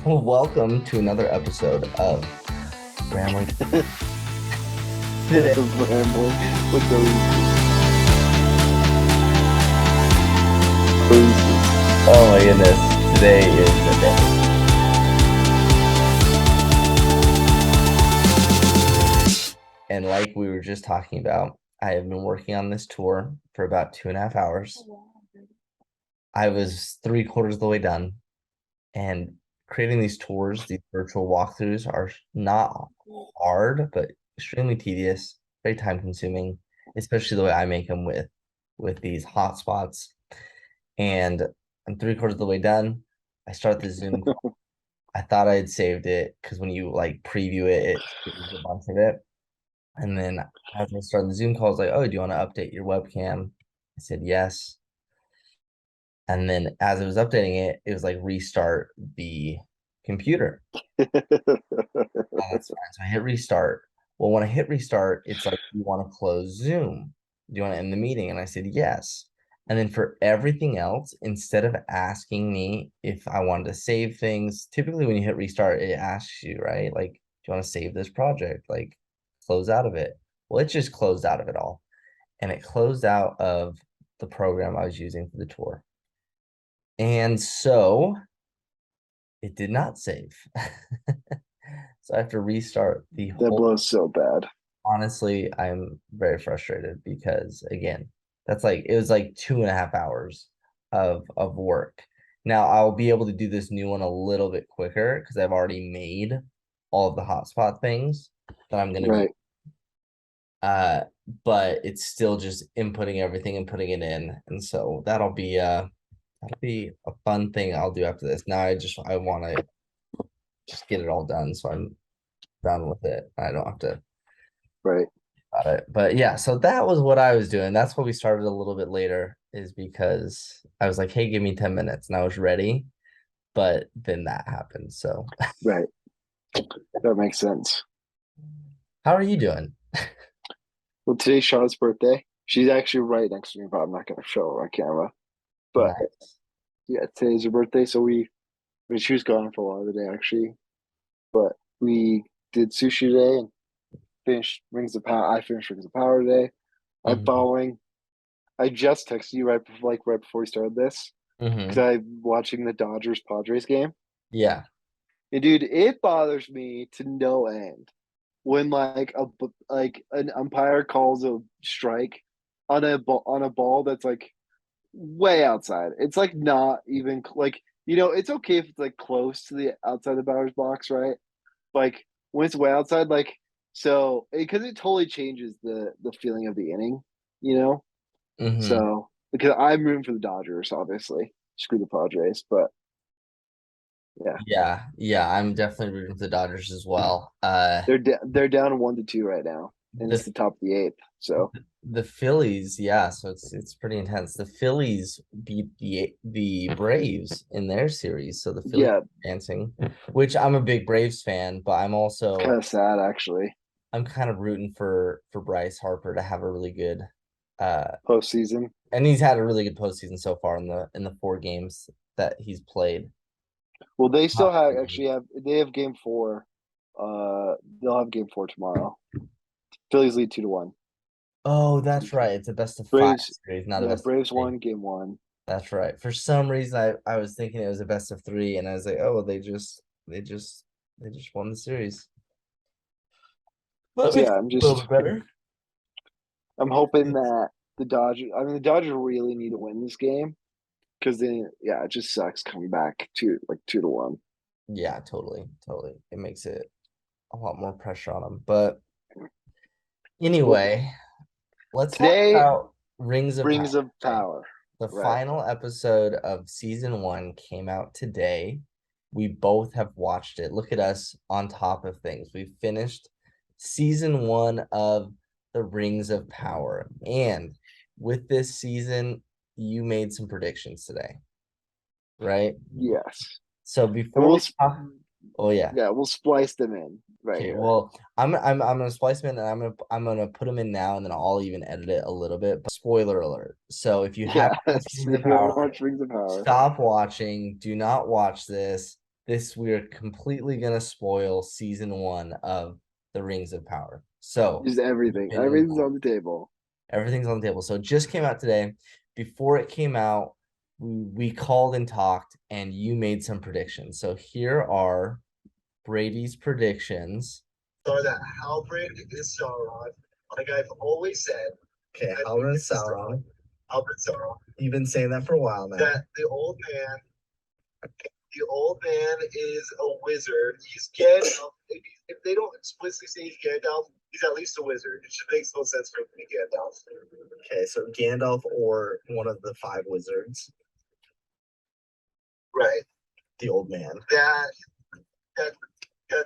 Well, welcome to another episode of Rambling Today. Rambling with the Reeses. Oh my goodness, today is the day. And like we were just talking about, I have been working on this tour for about 2.5 hours. I was three-quarters of the way done, and creating these tours, these virtual walkthroughs are not hard, but extremely tedious, very time consuming, especially the way I make them with these hotspots. And I'm three-quarters of the way done. I start the Zoom call. I thought I had saved it because when you like preview it, it saves a bunch of it. And then as I started the Zoom call, I was like, "Oh, do you want to update your webcam?" I said yes. And then as I was updating it, it was like restart the computer. Oh, that's fine. So I hit restart. Well, when I hit restart, it's like, you want to close Zoom? Do you want to end the meeting? And I said, yes. And then for everything else, instead of asking me if I wanted to save things, typically when you hit restart, it asks you, right? Like, do you want to save this project? Like, close out of it. Well, it just closed out of it all. And it closed out of the program I was using for the tour. And so it did not save. So I have to restart the That whole. blows so bad. Honestly, I'm very frustrated because again, that's like it was like 2.5 hours of work. Now I'll be able to do this new one a little bit quicker because I've already made all of the hotspot things that I'm gonna be Right, uh but it's still just inputting everything and putting it in. And so that'll be a fun thing I'll do after this. Now I wanna just get it all done so I'm done with it. I don't have to right. about it. But yeah, so that was what I was doing. That's why we started a little bit later, is because I was like, hey, give me 10 minutes. And I was ready. But then that happened. So Right. That makes sense. how are you doing? Well, today's Shaw's birthday. She's actually right next to me, but I'm not going to show her on camera. But Nice. yeah, today's her birthday. So I mean, she was gone for a lot of the day, actually. But we did sushi today and finished Rings of Power. I finished Rings of Power today. I'm Hmm. following. I just texted you right before we started this because Hmm. I'm watching the Dodgers Padres game. Yeah. And dude, it bothers me to no end when like an umpire calls a strike on a ball that's like way outside. It's like not even like it's okay if it's like close to the outside the batter's box, right? Like when it's way outside, like so because it totally changes the feeling of the inning, you know. Hmm. So because I'm rooting for the Dodgers, obviously, screw the Padres, but yeah, Yeah. Yeah. I'm definitely rooting for the Dodgers as well. they're down 1-2 right now, and it's The the top of the eighth. So the Phillies, yeah, so it's pretty intense. The Phillies beat the Braves in their series, so the Phillies yeah, are advancing, which I'm a big Braves fan, but it's kind of sad actually. I'm kind of rooting for Bryce Harper to have a really good uh Postseason. and he's had a really good postseason so far in the 4 games that he's played. Well, they still Not have crazy. actually have they have game four. They'll have game four tomorrow. Phillies lead 2-1. Oh, that's right. It's a best of five Braves, series, not a yeah, best of Braves three. won game one. That's right. For some reason, I was thinking it was a best of three, and I was like, oh, they just won the series. That So makes yeah, it a little bit better. I'm hoping that the Dodgers. I mean, the Dodgers really need to win this game because then yeah, it just sucks coming back to like 2-1. Yeah, totally, totally. It makes it a lot more pressure on them. But Well, anyway, let's talk today about Rings of Power Rings of today. Power, The right? final episode of season one came out today. We both have watched it. Look at us on top of things. We finished season one of the Rings of Power. And with this season, you made some predictions today, right? Yes, So and before we talk, oh yeah. yeah, we'll splice them in right Okay, here. well, I'm gonna splice them in and I'm gonna put them in now and then I'll even edit it a little bit. But spoiler alert. So if you Yeah, haven't watched so Rings if of you haven't Power, watched Rings of Power, stop watching. Do not watch this. we're completely gonna spoil season 1 of the Rings of Power. So Just everything. Everything's on the table. everything's on the table. So it just came out today. Before it came out, we called and talked, and you made some predictions. So here are Brady's predictions. Are that Halbrand is Sauron, like I've always said. Okay, I Halbrand think is Sauron. Halbrand Sauron. You've been saying that for a while now. That the old man is a wizard. He's Gandalf. If they don't explicitly say he's Gandalf, he's at least a wizard. It should make no sense for him to be Gandalf. Okay, so Gandalf or one of the five wizards, Right. the old man. That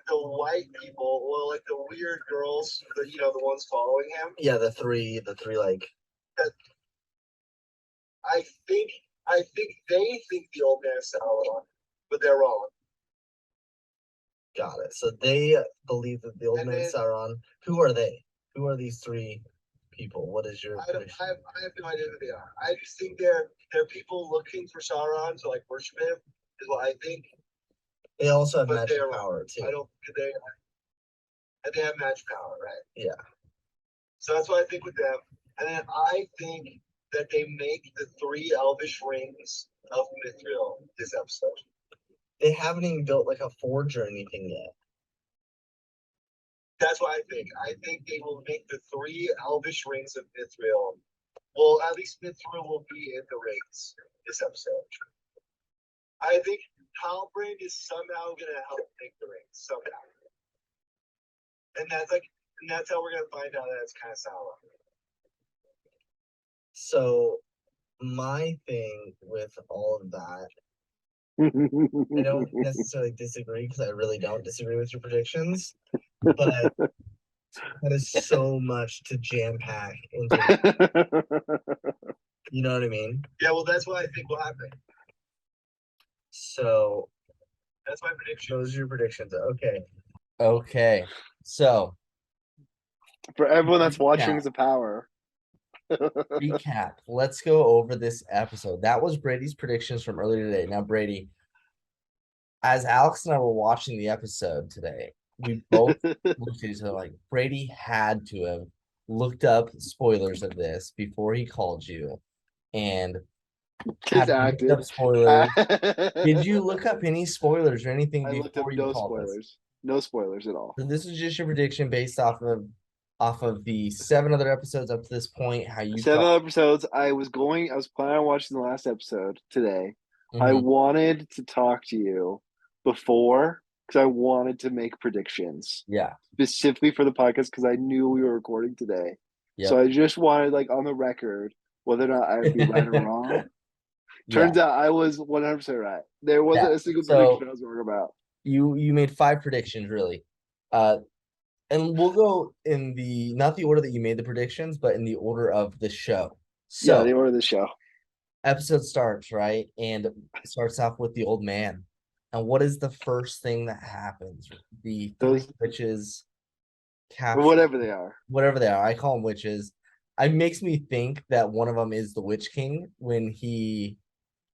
the white people, well, like the weird girls, the ones following him. Yeah, the three like. That I think they think the old man is Sauron, but they're wrong. Got it. So they believe that the old man is Sauron. Who are they? Who are these three people? What is your I have no idea who they are. I just think they're people looking for Sauron to like worship him, is what I think. They also have But magic they're power too. I don't they have magic power, right? Yeah. So that's what I think with them. And then I think that they make the 3 elvish rings of Mithril this episode. They haven't even built like a forge or anything yet. That's what I think. I think they will make the 3 elvish rings of Mithril. Well, at least Mithril will be in the rings this episode. I think Halbrand is somehow gonna help make the rings somehow. And that's how we're gonna find out that it's kind of sour. So my thing with all of that, I don't necessarily disagree because I really don't disagree with your predictions, but that is so much to jam pack into. You know what I mean? Yeah, well, that's what I think will happen. So that's my prediction. Those are your predictions. Okay. Okay. So for everyone that's watching Rings of Power. Recap. Let's go over this episode. That was Brady's predictions from earlier today. Now, Brady, as Alex and I were watching the episode today, we both looked at each other like Brady had to have looked up spoilers of this before he called you and had looked up spoilers. Did you look up any spoilers or anything I looked up before you no called spoilers. us? No spoilers at all. So this is just your prediction based off of the 7 other episodes up to this point. How you 7 episodes. I was planning on watching the last episode today. I wanted to talk to you before because I wanted to make predictions. Yeah. Specifically for the podcast because I knew we were recording today. Yep. So I just wanted like on the record whether or not I would be right or wrong. Turns out I was 100% right. There wasn't a single prediction I was wrong about. You made 5 predictions really. And we'll go in the not the order that you made the predictions, but in the order of the show. So the order of the show. Episode starts, right? And it starts off with the old man. And what is the first thing that happens? The 3 witches capture whatever they are. Whatever they are. I call them witches. It makes me think that one of them is the Witch King when he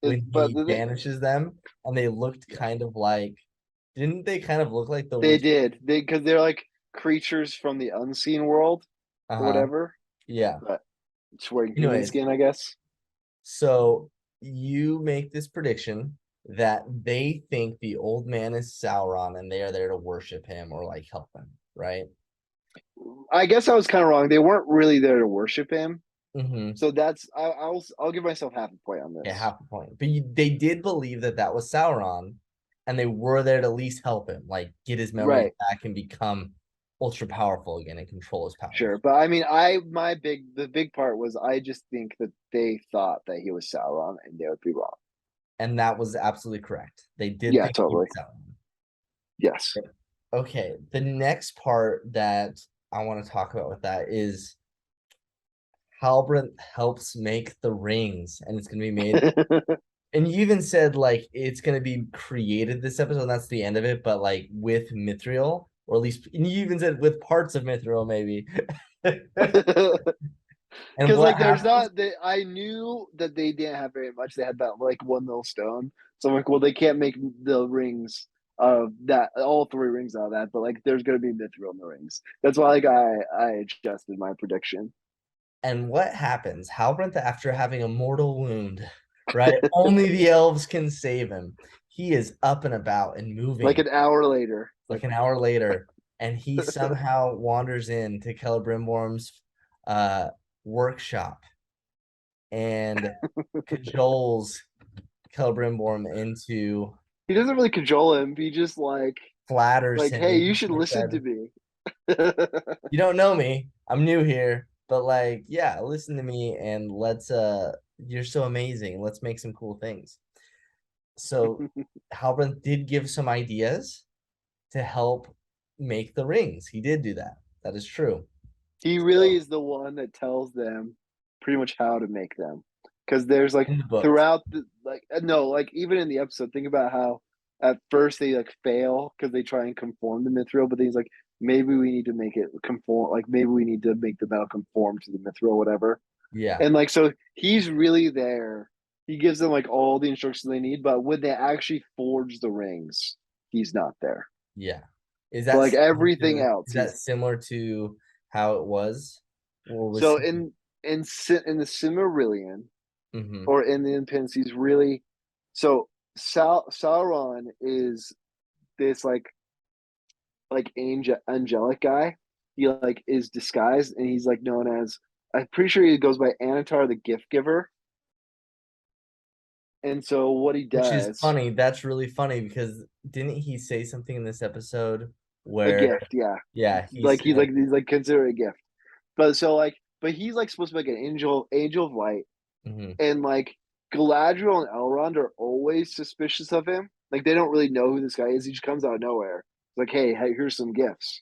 banishes them, and they looked kind of like, didn't they kind of look like the They did. Because they're like creatures from the unseen world or whatever. Yeah. But it's wearing human skin, I guess. So you make this prediction that they think the old man is Sauron and they are there to worship him or like help him, right? I guess I was kind of wrong. They weren't really there to worship him. Mm-hmm. So that's I'll give myself half a point on this. Yeah, half a point. But they did believe that was Sauron, and they were there to at least help him, like get his memory back and become ultra powerful again and control his power. Sure, but I mean, the big part was I just think that they thought that he was Sauron, and they would be wrong. And that was absolutely correct. They did. Yeah, totally. Yes. Okay. The next part that I want to talk about with that is Halbrand helps make the rings, and it's going to be made. And you even said like it's going to be created this episode. And that's the end of it, but like with Mithril, or at least you even said with parts of Mithril, maybe. Because like there's not I knew that they didn't have very much. They had that like 1 millstone. So I'm like, well, they can't make the rings of that, all three rings out of that, but like there's gonna be mithril in the rings. That's why like I adjusted my prediction. And what happens? Halbrand, after having a mortal wound, right? Only the elves can save him. He is up and about and Like moving an hour later, like an hour later, and he somehow wanders into Celebrimborum's workshop and cajoles Celebrimborum into he doesn't really cajole him. He just flatters like, him. hey, He you just should like listen said, to me. you don't know me. I'm new here, but like, yeah, listen to me and let's you're so amazing. Let's make some cool things. So Halbrand did give some ideas to help make the rings. He did do that. That is true. He really is the one that tells them pretty much how to make them. Because there's like In the books. throughout the like no, like even in the episode, think about how at first they like fail because they try and conform the mithril, but then he's like, maybe we need to make it conform, like maybe we need to make the metal conform to the mithril, whatever. Yeah. And like so he's really there. He gives them like all the instructions they need, but when they actually forge the rings, he's not there. Yeah. Is But that like similar everything to, else, is that he's similar to how it was? Or was so he? in the Cimmerillion Hmm. or in the Impens, he's really so Sauron is this like angelic guy. He like is disguised and he's like known as, I'm pretty sure he goes by Anatar the Gift Giver. And so what he Which is does, funny. That's really funny because didn't he say something in this episode a where, gift, yeah. yeah, he Like said, he's like considered a gift. But so like but he's like supposed to be like an angel of light. mhm, And like Galadriel and Elrond are always suspicious of him. Like they don't really know who this guy is. He just comes out of nowhere. It's like, hey, here's some gifts.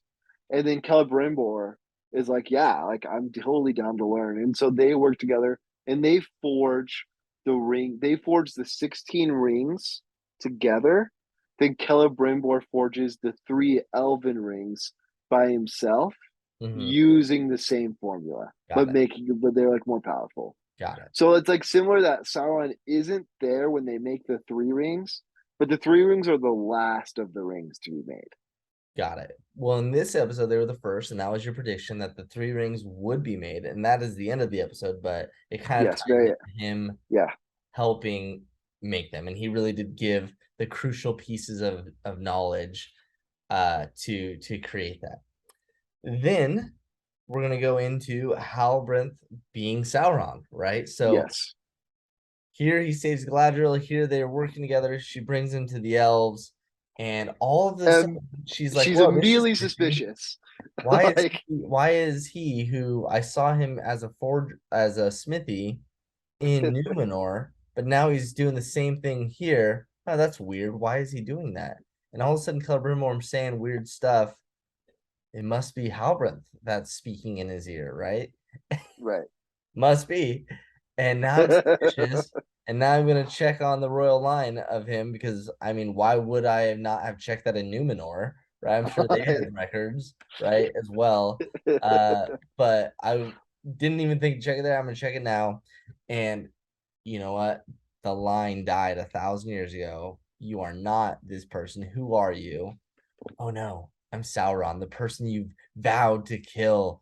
And then Celebrimbor is like, yeah, like I'm totally down to learn. And so they work together and they forge the ring. They forge the 16 rings together. Then Celebrimbor forges the three elven rings by himself mhm. using the same formula, Got it. but they're like more powerful. Got it. So it's like similar that Sauron isn't there when they make the three rings, but the three rings are the last of the rings to be made. Got it. Well, in this episode, they were the first, and that was your prediction that the three rings would be made, and that is the end of the episode. But it kind of Yes, ties very into him yeah. helping make them, and he really did give the crucial pieces of knowledge to create that. Then we're gonna go into Halbrand being Sauron, right? So Yes. here he saves Galadriel. Here they're working together. She brings him to the elves, and all of a sudden she's like, She's "Whoa, this is immediately fishy. suspicious. Why is Like he who I saw him as a forge as a smithy in Numenor, but now he's doing the same thing here? Oh, that's weird. Why is he doing that?" And all of a sudden, Celebrimborum's saying weird stuff. It must be Halbrand that's speaking in his ear, right? right. Must be. And now I'm suspicious. And now I'm gonna check on the royal line of him because I mean, why would I have not have checked that in Numenor? Right? I'm sure they had records, right, as well. But I didn't even think to check it there. I'm gonna check it now. And you know what? The line died 1,000 years ago. You are not this person. Who are you? Oh no, I'm Sauron, the person you've vowed to kill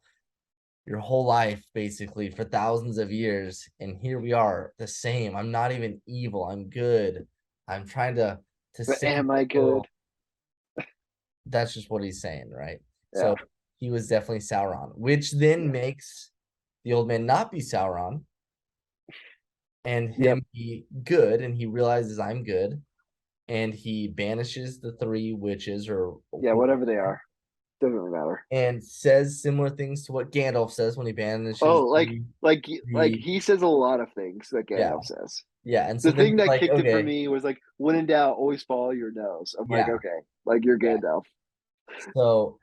your whole life, basically, for thousands of years. And here we are, the same. I'm not even evil. I'm good. I'm trying to But save am I the world. good? That's just what he's saying, right? So Yeah. he was definitely Sauron, which then makes the old man not be Sauron and Yep. him be good, and he realizes I'm good, and he banishes the three witches or Yeah, who whatever they are. Doesn't really matter. and says similar things to what Gandalf says when he banishes Oh, like the he says a lot of things that yeah, Gandalf says. yeah. And so The then thing he's that like, kicked it for okay, me was like, when in doubt, always follow your nose. I'm like, yeah, okay, like you're yeah. Gandalf. So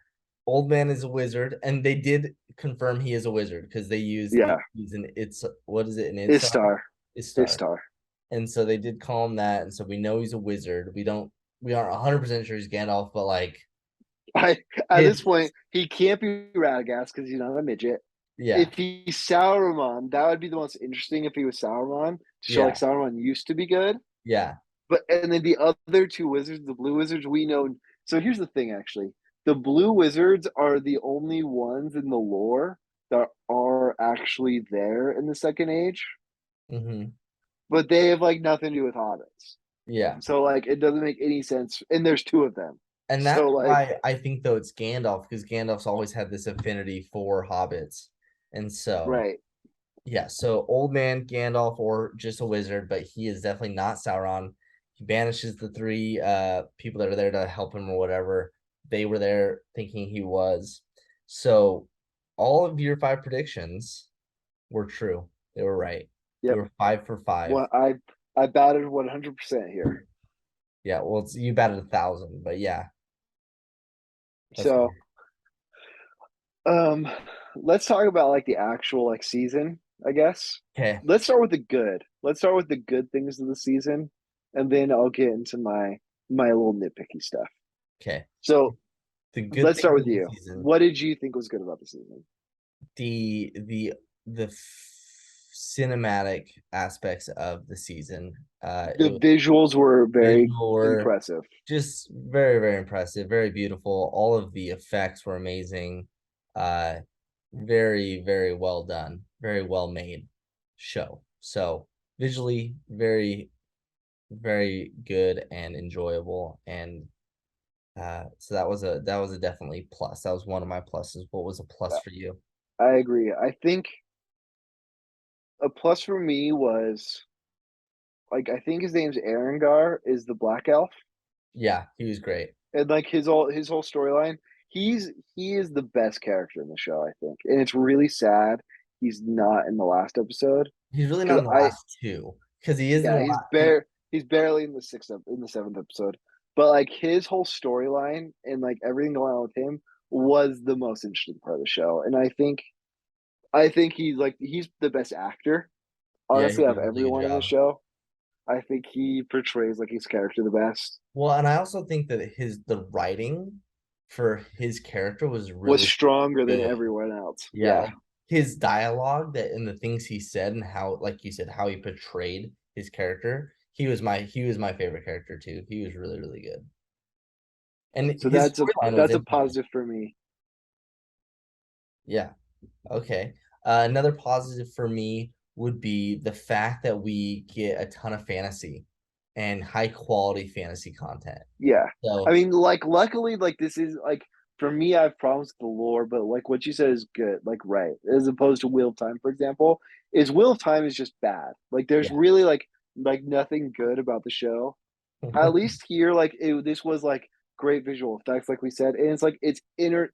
old man is a wizard, and they did confirm he is a wizard because they use Yeah. he's an it's what is it an Istar. Istar, Istar. and so they did call him that, and so we know he's a wizard. We aren't 100% sure he's Gandalf, but like I at this it's point, he can't be Radagast because he's not a midget. yeah, If he's Sauron, that would be the most interesting if he was Sauron to show like yeah, Sauron used to be good. yeah. But and then the other two wizards, the blue wizards, we know. So here's the thing, actually, the blue wizards are the only ones in the lore that are actually there in the second age, Hmm. but they have like nothing to do with hobbits. Yeah. So like it doesn't make any sense. And there's two of them. And So that's like why I think though it's Gandalf, because Gandalf's always had this affinity for hobbits. And so right. yeah, so old man Gandalf or just a wizard, but he is definitely not Sauron. He banishes the three people that are there to help him or whatever. They were there thinking he was. So all of your five predictions were true. They were right. You Yep. were 5 for 5. Well, I batted 100% here. Yeah, well, you batted 1,000, but yeah, that's So um let's talk about like the actual like season, I guess. okay. Let's start with the good. Let's start with the good things of the season, and then I'll get into my little nitpicky stuff. Okay. So The good let's start things with of the you. season, What did you think was good about the season? the cinematic aspects of the season. It The was visuals were very visual were impressive. just very, very impressive, very beautiful. All of the effects were amazing. Uh, very, very well done, very well made show. So visually, very, very good and enjoyable. And so that was a definitely plus. That was one of my pluses. What was a plus for you? I agree. I think a plus for me was like I think his name's Arengar is the black elf, Yeah, he was great. and like his whole storyline. He is the best character in the show, I think, and it's really sad he's not in the last episode He's really not because in the I last two because he is in the yeah last. He, he's barely in the in the seventh episode, but like his whole storyline and like everything going on with him was the most interesting part of the show, and I think he's the best actor yeah, he honestly did out a of really good everyone in the job. show. I think he portrays like his character the best. Well, and I also think that the writing for his character was Was really stronger than good. everyone else. Yeah, Yeah. like his dialogue that and the things he said and how, like you said, how he portrayed his character. He was my favorite character too. He was really, really good. And So his storyline was that's a interesting. positive for me. Yeah. Okay. Another positive for me would be the fact that we get a ton of fantasy and high quality fantasy content. Yeah. I So mean, like luckily, like this is like for me, I have problems with the lore, but like what you said is good, like right. As opposed to Wheel of Time, for example, is Wheel of Time is just bad. Like there's yeah. really like nothing good about the show. At least here, like this was like great visual effects, like we said, and it's like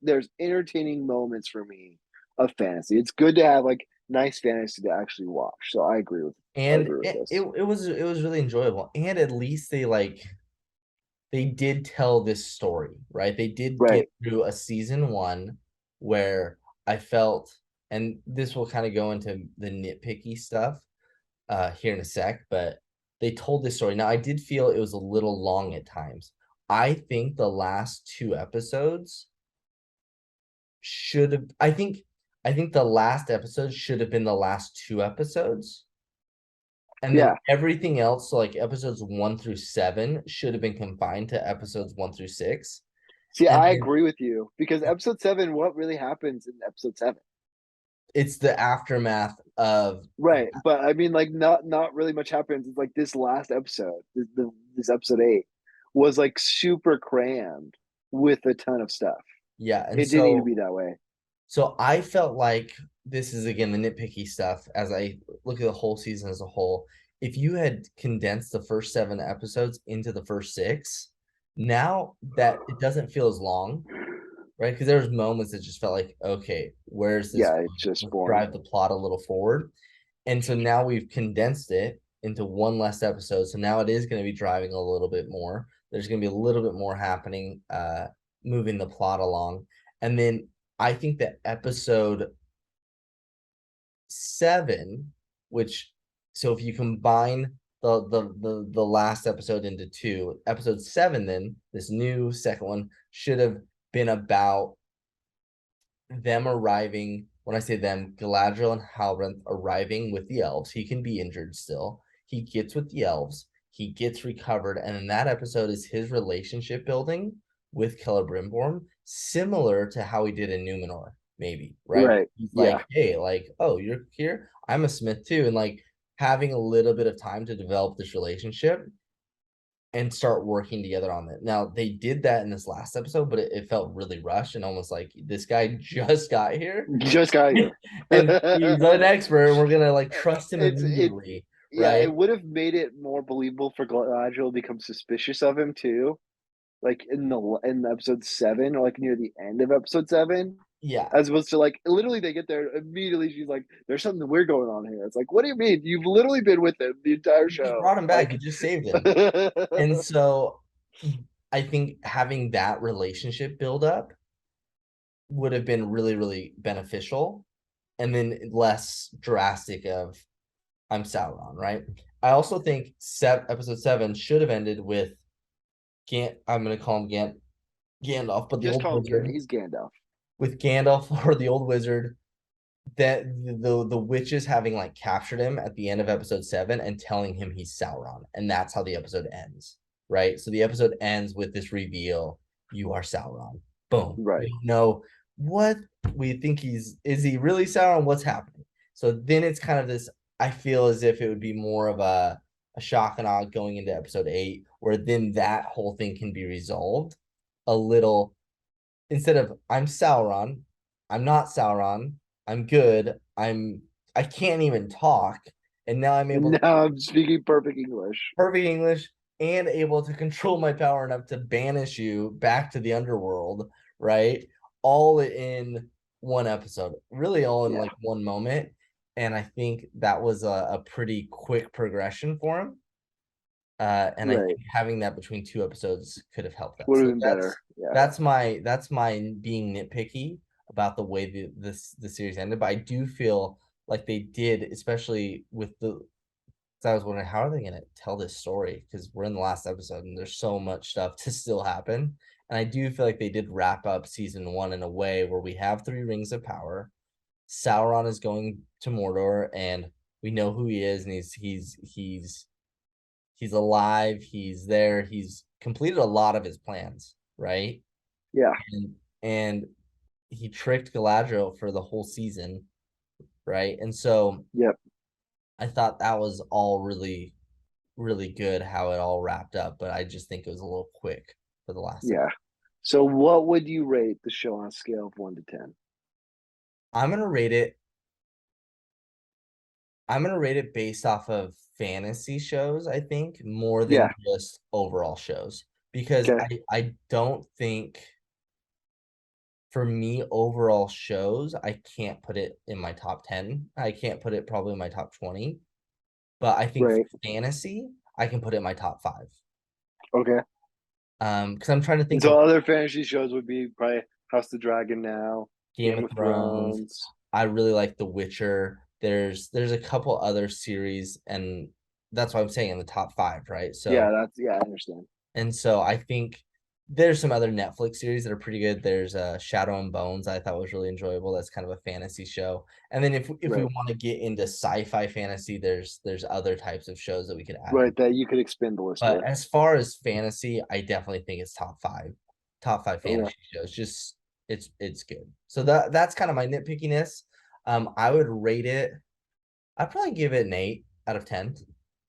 there's entertaining moments for me of fantasy. It's good to have like nice fantasy to actually watch. So I And agree with this. it was really enjoyable. And at least they did tell this story, right? They did get Right. through a season one where I felt, and this will kind of go into the nitpicky stuff here in a sec, but they told this story. Now I did feel it was a little long at times. I think the last two episodes should have I think the last episode should have been the last two episodes. And then Yeah. everything else, so like episodes 1 through 7, should have been confined to episodes 1 through 6. See, And I then agree with you because episode seven, what really happens in episode seven? it's the aftermath of Right. But I mean, like, not really much happens. It's like this last episode, this episode eight, was like super crammed with a ton of stuff. yeah, and It didn't need to so be that way. so I felt like this is again the nitpicky stuff as I look at the whole season as a whole. If you had condensed the first 7 episodes into the first 6, now that it doesn't feel as long, right? Because there was moments that just felt like, okay, where's this Yeah, it's going? just Let's boring. drive the plot a little forward. And so now we've condensed it into one less episode. So now it is going to be driving a little bit more. There's going to be a little bit more happening, moving the plot along. And then I think that episode 7, which so if you combine the last episode into two, episode 7, then this new second one should have been about them arriving. When I say them, Galadriel and Halbrand arriving with the elves. He can be injured still. He gets with the elves. he gets recovered, and in that episode is his relationship building with Celebrimbor, similar to how he did in Numenor, maybe, right? Right. He's Yeah. like, hey, like, oh, you're here, I'm a smith too, and like having a little bit of time to develop this relationship and start working together on it. Now they did that in this last episode, but it felt really rushed and almost like this guy just got here Just got here. and he's an expert and we're gonna like trust him It immediately, yeah, right? it would have made it more believable for Galadriel to become suspicious of him too, like in episode 7 or like near the end of episode 7, Yeah. as opposed to like literally they get there immediately. She's like, "There's something weird going on here." It's like, what do you mean? You've literally been with him the entire You just show. brought him back, you Like, just saved him. And so I think having that relationship build up would have been really, really beneficial and then less drastic of I'm Sauron, right? I also think episode 7 should have ended with I'm gonna call him Gandalf, but the just old call him Gandalf. wizard He's Gandalf. with Gandalf or the old wizard that the witches having like captured him at the end of episode 7 and telling him he's Sauron, and that's how the episode ends, right? So the episode ends with this reveal: you are Sauron. Boom. Right. We don't know what we think is he really Sauron? What's happening? So then it's kind of this. I feel as if it would be more of a shock and awe going into episode 8, where then that whole thing can be resolved a little instead of I'm Sauron, I'm not Sauron, I'm good, I can't even talk, and now I'm able And to now I'm speaking perfect English. perfect English and able to control my power enough to banish you back to the underworld, right? All in one episode, really all in Yeah. like one moment. And I think that was a pretty quick progression for him. And I Right. think having that between 2 episodes could have helped that. Would have So been better. Yeah. that's my being nitpicky about the way the series ended. But I do feel like they did, especially with the. 'Cause I was wondering how are they going to tell this story because we're in the last episode and there's so much stuff to still happen. And I do feel like they did wrap up season 1 in a way where we have 3 rings of power. Sauron is going to Mordor, and we know who he is, and he's alive, he's there, he's completed a lot of his plans, right? Yeah. And he tricked Galadriel for the whole season, right? And so Yep. I thought that was all really, really good how it all wrapped up, but I just think it was a little quick for the last Yeah. So what would you rate the show on a scale of 1 to 10? I'm gonna rate it. I'm gonna rate it based off of fantasy shows, I think, more than Yeah. just overall shows. Because Okay. I don't think for me, overall shows, I can't put it in my top 10. I can't put it probably in my top 20. But I think for Right. fantasy, I can put it in my top 5. Okay. Because I'm trying to And think so of other fantasy shows would be probably House of the Dragon now, Game Game of of Thrones. Thrones. I really like The Witcher. There's a couple other series, and that's why I'm saying in the top 5, right? So I understand. and so I think there's some other Netflix series that are pretty good. There's Shadow and Bones I thought was really enjoyable. That's kind of a fantasy show. And then if we Right. want to get into sci-fi fantasy, there's other types of shows that we could add in. Right, that you could expand the list But with. as far as fantasy, I definitely think it's top 5. Top 5 Okay. fantasy shows. Just it's good. So that's kind of my nitpickiness. I would rate it. I'd probably give it an 8 out of 10.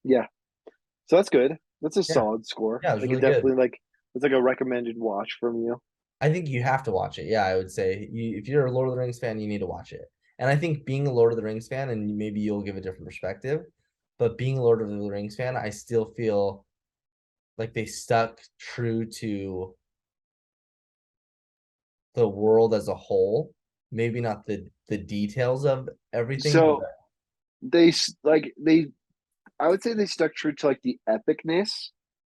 Yeah. So that's good. That's a Yeah. solid score. Yeah, it was Like really it definitely good. like it's like a recommended watch from you. I think you have to watch it. Yeah, I would say if you're a Lord of the Rings fan, you need to watch it. And I think being a Lord of the Rings fan, and maybe you'll give a different perspective, but being a Lord of the Rings fan, I still feel like they stuck true to the world as a whole. Maybe not the details of everything, So but they like they I would say they stuck true to like the epicness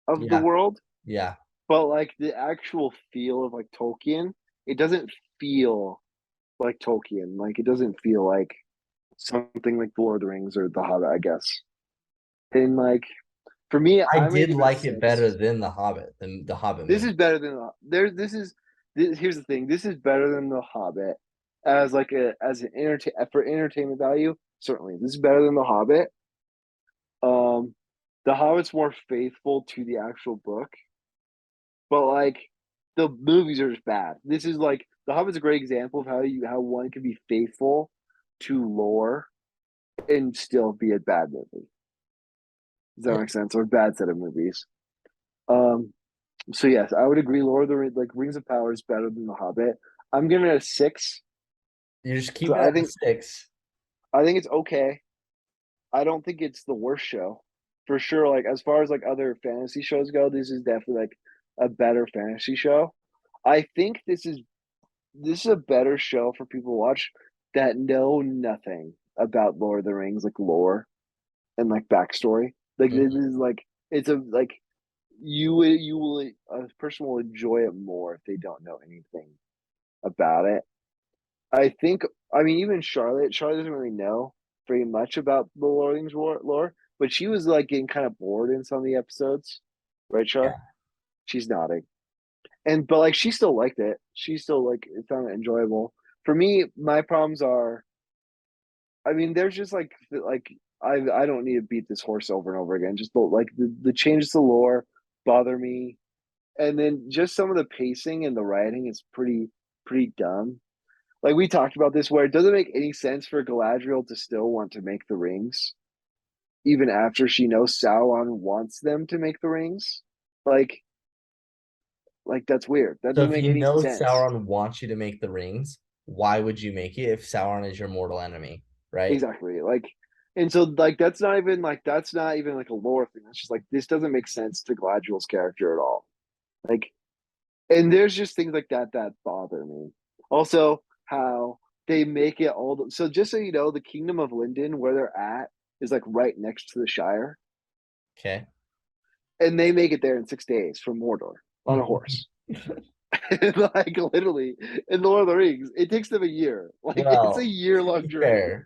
of the yeah, world, yeah. but like the actual feel of like Tolkien, it doesn't feel like Tolkien. Like it doesn't feel like something like The Lord of the Rings or The Hobbit, I guess. And like for me, I I'm gonna did give it a like it better 6. than the Hobbit, than the Hobbit This movie. is better than there. Here's the thing. This is better than The Hobbit as like as an for entertainment value. Certainly, this is better than The Hobbit. Um, The Hobbit's more faithful to the actual book, but like the movies are just bad. This is like The Hobbit's a great example of how one can be faithful to lore and still be a bad movie. Does that Yeah. make sense? Or a bad set of movies. Um, so yes, I would agree. Lord of the Rings, like Rings of Power, is better than The Hobbit. I'm giving it a 6. You just keep So it at the 6. I think it's okay. I don't think it's the worst show. For sure, like as far as like other fantasy shows go, this is definitely like a better fantasy show. I think this is a better show for people to watch that know nothing about Lord of the Rings, like lore and like backstory. Like this Mhm. is like it's a like you will a person will enjoy it more if they don't know anything about it. I think I mean even Charlotte doesn't really know very much about the Lord of the Rings lore, but she was like getting kind of bored in some of the episodes, right, Yeah. Char? She's nodding. And but like she still liked it. She still like found it enjoyable. For me, my problems are I mean, there's just like I don't need to beat this horse over and over again. Just the changes to lore bother me. And then just some of the pacing and the writing is pretty dumb. Like we talked about this where it doesn't make any sense for Galadriel to still want to make the rings, even after she knows Sauron wants them to make the rings. Like like that's weird. That So doesn't if make you any know sense. Sauron wants you to make the rings, why would you make it if Sauron is your mortal enemy, right? Exactly. Like, and so like that's not even like a lore thing. That's just like this doesn't make sense to Galadriel's character at all. Like, and there's just things like that that bother me. Also, how they make it so just so you know, the Kingdom of Linden, where they're at, is like right next to the Shire, Okay. and they make it there in 6 days from Mordor on a horse. Like literally in Lord of the Rings, it takes them a year. Like it's a Well, year to long be journey.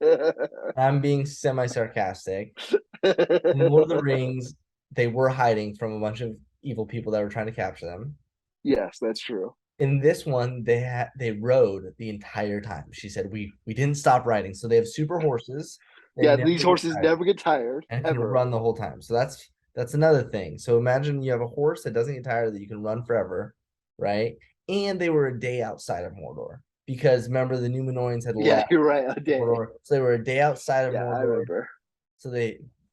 fair, I'm being semi-sarcastic. In Lord of the Rings, they were hiding from a bunch of evil people that were trying to capture them. Yes, that's true. In this one, they rode the entire time. She said we didn't stop riding. So they have super horses. They Yeah, never these get horses tired never get tired and can ever. run the whole time. So that's another thing. So imagine you have a horse that doesn't get tired that you can run forever, right? And they were a day outside of Mordor because remember the Numenoids had Yeah, left you're right. A day. Mordor, so they were a day outside of Yeah, I Mordor. remember.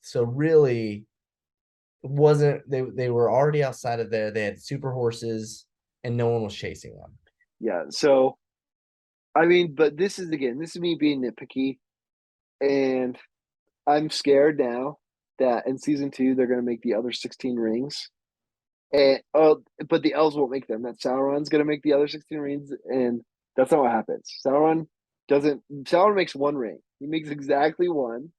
So really wasn't they were already outside of there. They had super horses and no one was chasing them. Yeah. So I mean, but this is me being nitpicky, and I'm scared now that in season 2 they're gonna make the other 16 rings. And but the elves won't make them. That Sauron's gonna make the other 16 rings, and that's not what happens. Sauron makes one ring. He makes exactly one.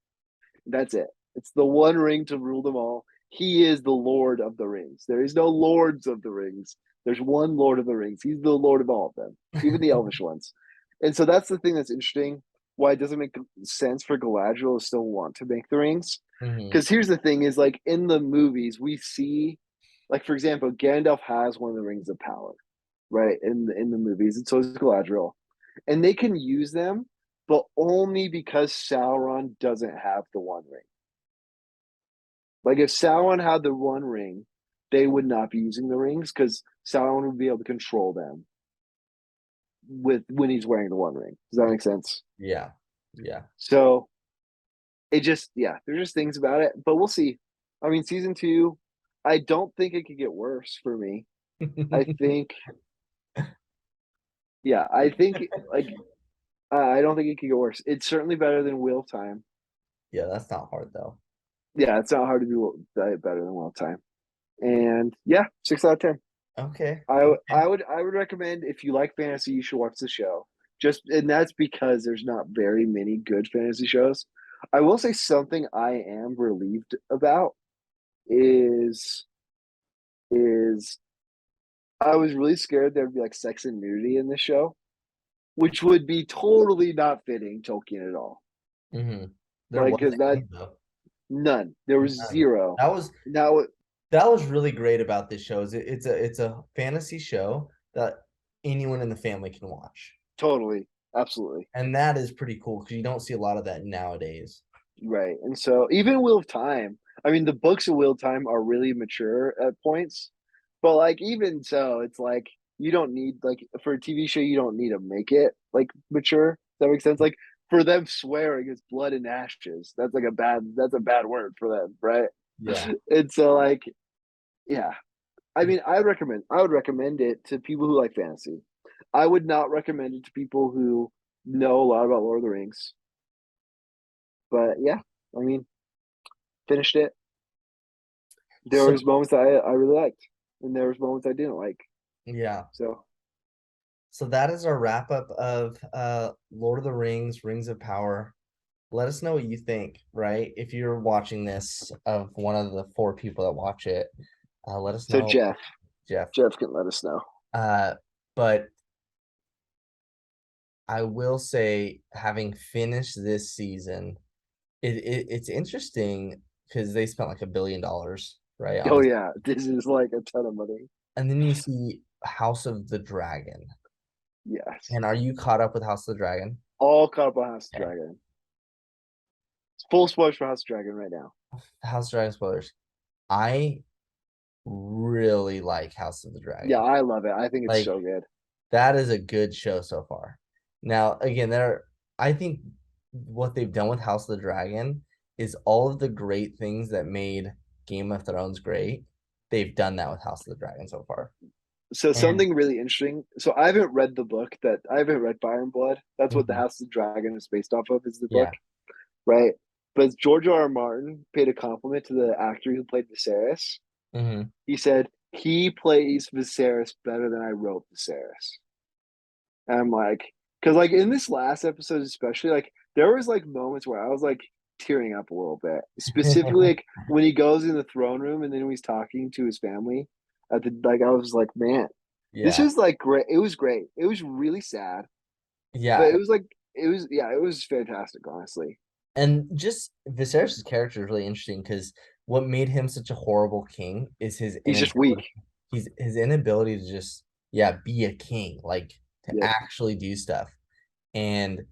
That's it. It's the one ring to rule them all. He is the Lord of the Rings. There is no Lords of the Rings. There's one Lord of the Rings. He's the Lord of all of them, even the Elvish ones. And so that's the thing that's interesting. Why it doesn't make sense for Galadriel to still want to make the rings. Mm-hmm. Because here's the thing: is like in the movies we see, like for example, Gandalf has one of the rings of power, right? In the movies, and so does Galadriel, and they can use them, but only because Sauron doesn't have the One Ring. Like if Sauron had the One Ring, they would not be using the rings because Sauron would be able to control them with when he's wearing the One Ring. Does that make sense? Yeah. Yeah. So it just there's just things about it, but we'll see. I mean, season 2, I don't think it could get worse for me. I think, I think like I don't think it could get worse. It's certainly better than Wheel of Time. Yeah, that's not hard though. Yeah, it's not hard to do better than Wheel of Time. And 6 out of 10. Okay. I would recommend if you like fantasy, you should watch the show. And that's because there's not very many good fantasy shows. I will say something I am relieved about is is I was really scared there'd be like sex and nudity in the show, which would be totally not fitting Tolkien at all. Mm-hmm. There Like because wasn't that any though. none, there was None. zero. That was Now, that was really great about this show. It's a fantasy show that anyone in the family can watch. totally, absolutely. And that is pretty cool because you don't see a lot of that nowadays. Right. And so even Wheel of Time, I mean, the books of Wheel of Time are really mature at points, but like even so, it's like you don't need like for a TV show, you don't need to make it like mature. Does that make sense? Like for them swearing is blood and ashes. That's a bad word for them, right? Yeah. And so like, yeah. I mean, I would recommend it to people who like fantasy. I would not recommend it to people who know a lot about Lord of the Rings. But yeah, I mean, finished it. There So was moments I really liked, and there was moments I didn't like. yeah. So So that is our wrap up of Lord of the Rings, Rings of Power. Let us know what you think, right? If you're watching this of one of the four people that watch it, let us so know, Jeff. Jeff can let us know. Uh, but I will say, having finished this season, it's interesting because they spent like $1 billion, right, on Oh this, yeah, this is like a ton of money. and then you see House of the Dragon. Yes, And are you caught up with House of the Dragon? all caught up on House of Okay. Dragon. It's full spoilers for House of Dragon right now. House of Dragon spoilers. I really like House of the Yeah, Dragon. I love it. I think it's Like so good. that is a good show so far. Now, again, I think what they've done with House of the Dragon is all of the great things that made Game of Thrones great. They've done that with House of the Dragon so far. So And something really interesting. So I haven't read the book that I haven't read Fire and Blood. That's what the mhm, House of the Dragon is based off of. Is the book, yeah. right? But George R. R. Martin paid a compliment to the actor who played Viserys. Hmm. He said he plays Viserys better than I wrote Viserys. And I'm like, because like in this last episode, especially, like there was like moments where I was like tearing up a little bit. Specifically, like when he goes in the throne room and then when he's talking to his family at the like, I was like, man, this Yeah. was like great. It was great. It was really sad, but Yeah. it was fantastic, honestly. And just Viserys' character is really interesting because what made him such a horrible king is his He's just inability. weak. He's his inability to just, yeah, be a king, like to Yep. actually do stuff. And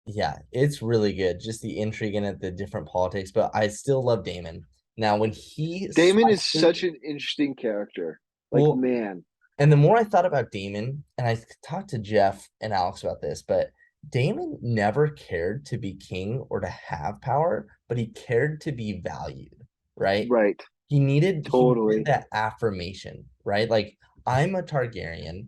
yeah, it's really good. Just the intrigue in it, the different politics, but I still love Damon. Now, when he Damon is slices, such an interesting character. Like, well, man, and the more I thought about Damon, and I talked to Jeff and Alex about this, but Damon never cared to be king or to have power, but he cared to be valued, right? right. He needed Totally. that affirmation, right? Like, I'm a Targaryen,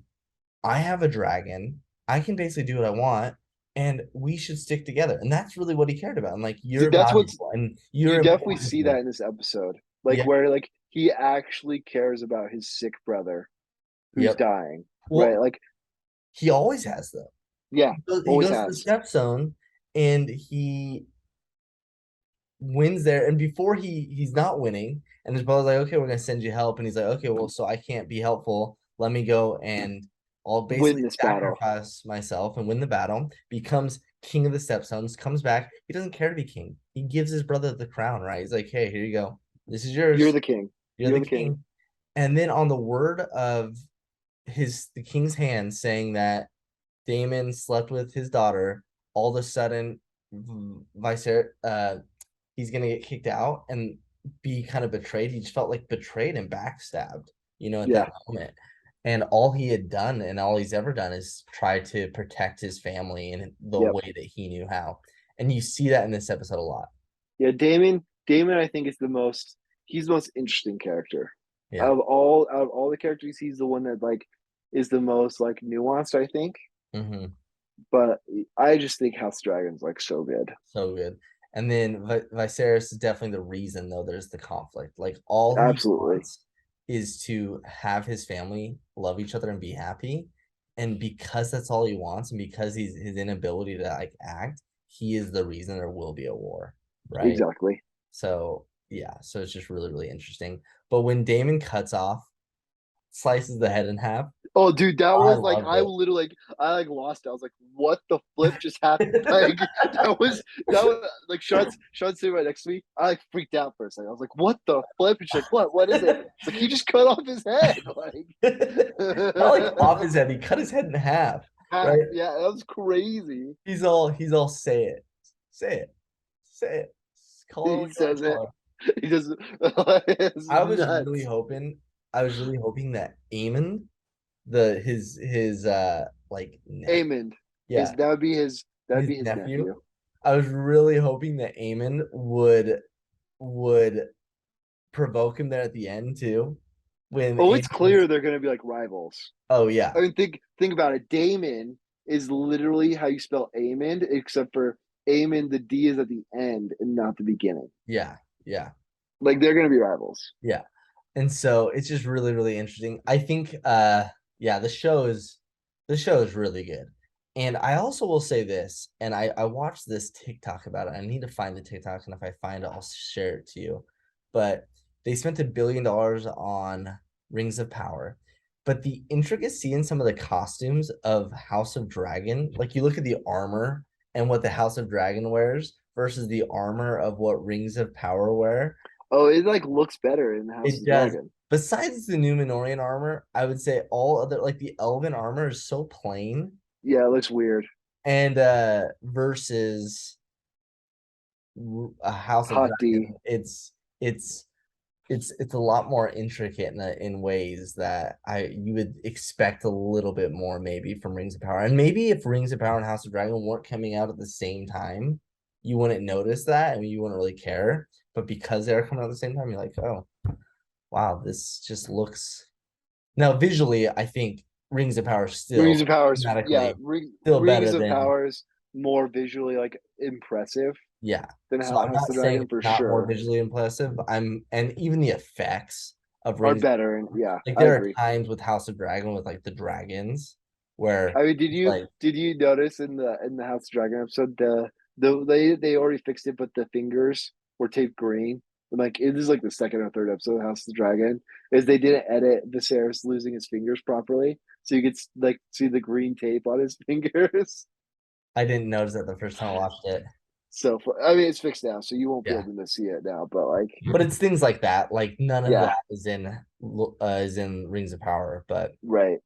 I have a dragon, I can basically do what I want, and we should stick together. And that's really what he cared about. And like, See, you're that's what's valuable and you you're definitely important to see that me. in this episode. Like Yeah. where like he actually cares about his sick brother who's Yep. dying. Right? Well, Like, he always has though. yeah, He always goes to the has. step zone and he wins there. And before he's not winning, and his brother's like, okay, we're gonna send you help. And he's like, okay, well, so I can't be helpful. Let me go and I'll Win basically this battle. sacrifice myself and win the battle, becomes king of the stepstones, comes back. He doesn't care to be king. He gives his brother the crown, right? He's like, hey, here you go. This is You're yours. the king. You're You're the the king. king. And then on the word of the king's hand saying that Damon slept with his daughter, all of a sudden, Vicer, he's gonna get kicked out and be kind of betrayed. He just felt like betrayed and backstabbed, at Yeah. that moment. And all he had done and all he's ever done is try to protect his family in the Yep. way that he knew how. And you see that in this episode a lot. Yeah, Damon I think is he's the most interesting character. Yeah. Out of all the characters, he's the one that like is the most like nuanced, I think. Hmm. But I just think House Dragon's like so good. So good. And then Viserys is definitely the reason, though, there's the conflict. Like, all he Absolutely. wants is to have his family love each other and be happy. And because that's all he wants, and because his inability to like act, he is the reason there will be a war, right? Exactly. So yeah, so it's just really, really interesting. But when Damon cuts off, slices the head in half, Oh, dude, that I was like loved it. I like lost it. I was like, what the flip just happened? Like that was like Sean's sitting right next to me. I like freaked out for a second. I was like, what the flip? And she's like, what? What is it? It's like he just cut off his head. Not like Like off his head, he cut his head in half, half. right? Yeah, that was crazy. He's all say it, say it, say it, Call it He what you want says to it. call it. He just it's I was really nuts. hoping, that Eamon, his like Amond yeah, that'd his be his nephew. nephew. I was really hoping that Eamon would provoke him there at the end too. When Oh, it's Eamon was, clear they're gonna be like rivals. oh yeah, I mean, think about it. Damon is literally how you spell Amond, except for Amond, the D is at the end and not the beginning. yeah, yeah, Like they're gonna be rivals. yeah. And so it's just really, really interesting. I think yeah, the show is really good. And I also will say this, and I watched this TikTok about it. I need to find the TikTok, and if I find it, I'll share it to you. But they spent $1 billion on Rings of Power. But the intricacy in some of the costumes of House of Dragon, like you look at the armor and what the House of Dragon wears versus the armor of what Rings of Power wear, Oh, it like looks better in the House it of does. Dragon. Besides the Numenorian armor, I would say all other, like the Elven armor is so plain. Yeah, it looks weird. And versus a House of Hot D. Dragon, it's a lot more intricate in ways that you would expect a little bit more maybe from Rings of Power. And maybe if Rings of Power and House of Dragon weren't coming out at the same time, you wouldn't notice that and you wouldn't really care. But because they're coming out at the same time, you're like, oh, wow, this just looks, now visually, I think Rings of Power Rings still of Powers, yeah, thematically still Rings better of than, Powers more visually like impressive yeah. than So I'm House not of saying Dragon it's for not more sure. visually impressive. And even the effects of Are Rings of better, and Power, yeah, like I there are agree. times with House of Dragon with like the dragons where I mean, it's like did you notice in the House of Dragon episode they already fixed it, but the fingers were taped green. And like it is like the second or third episode of House of the Dragon is they didn't edit Viserys losing his fingers properly, so you could like see the green tape on his fingers. I didn't notice that the first time I watched it. So I mean, it's fixed now, so you won't be Yeah. able to see it now. But like, But it's things like that. Like none of yeah, that is in Rings of Power, right,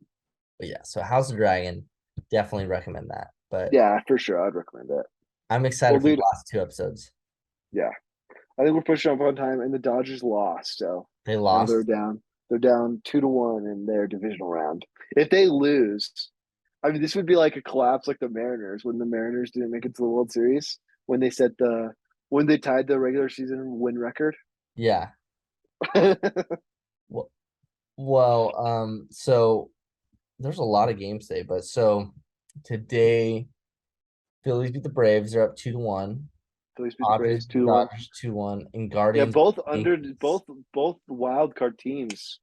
but yeah, so House of Dragon, definitely recommend that. But yeah, for sure, I'd recommend it. I'm Well, excited for the dude, last two episodes. yeah, I think we're pushing up on time, and the Dodgers lost, so They now they're lost. down. They're down 2-1 in their divisional round. If they lose, I mean, this would be like a collapse, like the Mariners when the Mariners didn't make it to the World Series when they set the when they tied the regular season win record. Yeah. Well, so there's a lot of games today, but so today Phillies beat the Braves, they're up 2-1. Phillies beat the Padres Braves beat the 2-1. Dodgers 2-1, and Yeah, Guardians both beat the under Yankees. both wild card teams.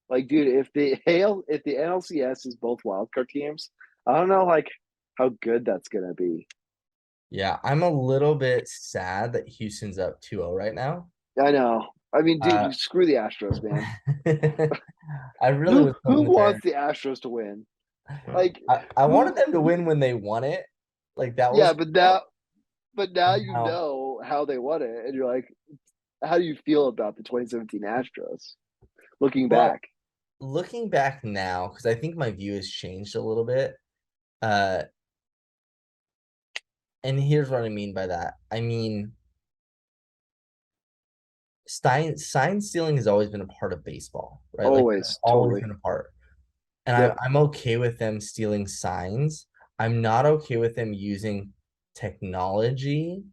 Like, dude, if the NLCS is both wild card teams, I don't know like how good that's gonna be. Yeah, I'm a little bit sad that Houston's up 2-0 right now. I know. I mean, Uh, dude, screw the Astros, man. I really was Who hoping that wants the Astros to win? Like, I wanted who? them to win when they won it. Like that was Yeah, but now and you now, know how they won it, and you're like, how do you feel about the 2017 Astros? Looking well, back, looking back now, because I think my view has changed a little bit. Uh, and here's what I mean by that. I mean, sign stealing has always been a part of baseball, right? Like that's always, always totally. been a part. And Yep, I'm okay with them stealing signs. I'm not okay with them using technology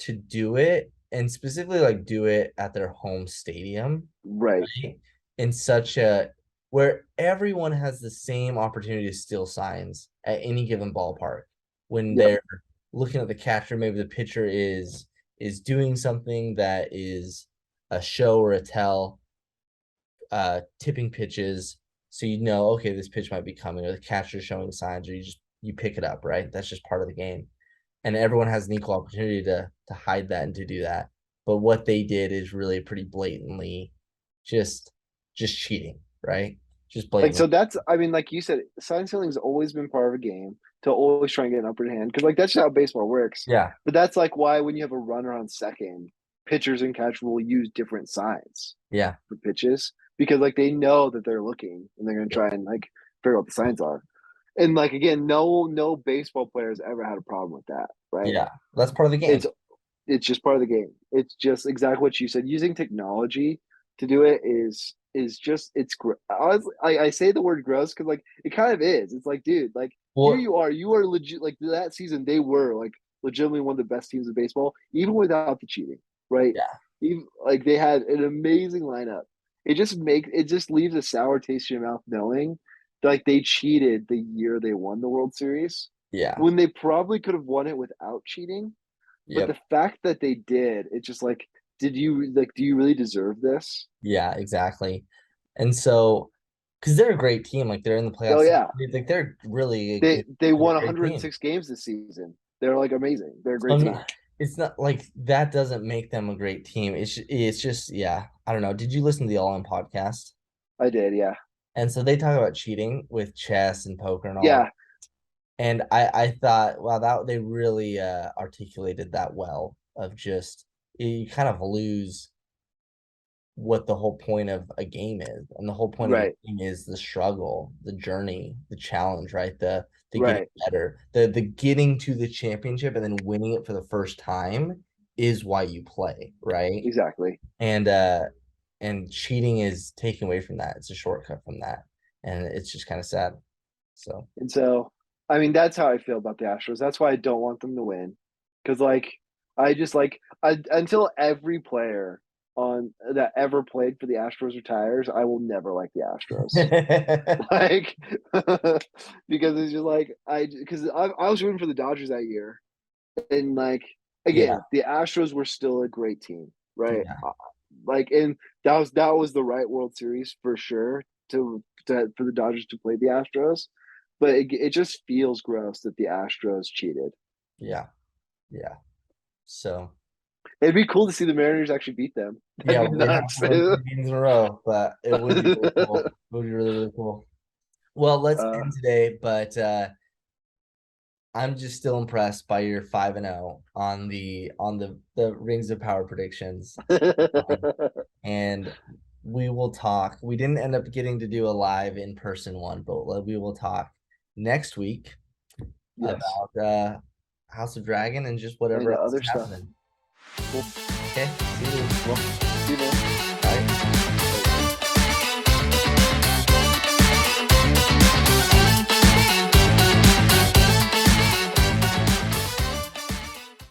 to do it, and specifically like do it at their home stadium, right. right? In such a where everyone has the same opportunity to steal signs at any given ballpark when Yep, they're looking at the catcher, maybe the pitcher is doing something that is a show or a tell, tipping pitches, so you know, okay, this pitch might be coming, or the catcher's showing signs, or you pick it up, right? That's just part of the game. And everyone has an equal opportunity to hide that and to do that. But what they did is really pretty blatantly just just cheating, right? Just like blatantly. so that's I mean, like you said, sign stealing's always been part of a game to always try and get an upper hand because like that's just how baseball works. Yeah. But that's like why when you have a runner on second, pitchers and catchers will use different signs Yeah. for pitches because like they know that they're looking and they're gonna try and like figure out what the signs are. And like again, no baseball players ever had a problem with that, right? Yeah. That's part of the It's game. It's just part of the game. It's just exactly what you said. Using technology to do it is just it's. Honestly, I say the word gross because like it kind of is. It's like, dude, like here Well, you are legit. Like that season, they were like legitimately one of the best teams in baseball, even without the cheating, right? yeah, Even like they had an amazing lineup. It just leaves a sour taste in your mouth knowing like they cheated the year they won the World Series yeah, when they probably could have won it without cheating. But yep, the fact that they did, it's just like, did you like? Do you really deserve this? yeah, exactly. And so, because they're a great team, like they're in the Oh playoffs, yeah, like they're really they a won great team. 106 games this season. They're like amazing. They're a So, I great mean, team. it's not like that doesn't make them a great team. It's just yeah, I don't know. Did you listen to the All In podcast? I did, yeah, And so they talk about cheating with chess and poker and all of. yeah, And I thought, wow, that they really articulated that well of just you kind of lose what the whole point of a game is. And the whole point of a right, game is the struggle, the journey, the challenge, right? The getting right, better. The getting to the championship and then winning it for the first time is why you play, right? exactly. And and cheating is taken away from that. It's a shortcut from that. And it's just kind of sad. So And so, I mean, that's how I feel about the Astros. That's why I don't want them to win, because like I just like until every player on that ever played for the Astros retires, I will never like the Astros. Like because it's just like I was rooting for the Dodgers that year, and like yeah, again, the Astros were still a great team, right? yeah, Like, and that was the right World Series for sure to for the Dodgers to play the Astros, but it just feels gross that the Astros cheated. yeah, yeah. So It'd be cool to see the Mariners actually beat them. yeah, That'd be well, they have nuts. to win 3 games in a row, but it would be really cool. It would be really, really cool. Well, let's uh, end today, but I'm just still impressed by your 5-0 on the Rings of Power predictions. And we will talk. We didn't end up getting to do a live in-person one, but we will talk next week yes, about House of Dragon and just and whatever else other is stuff. happening. Cool. Okay, see you. Well, see you, man.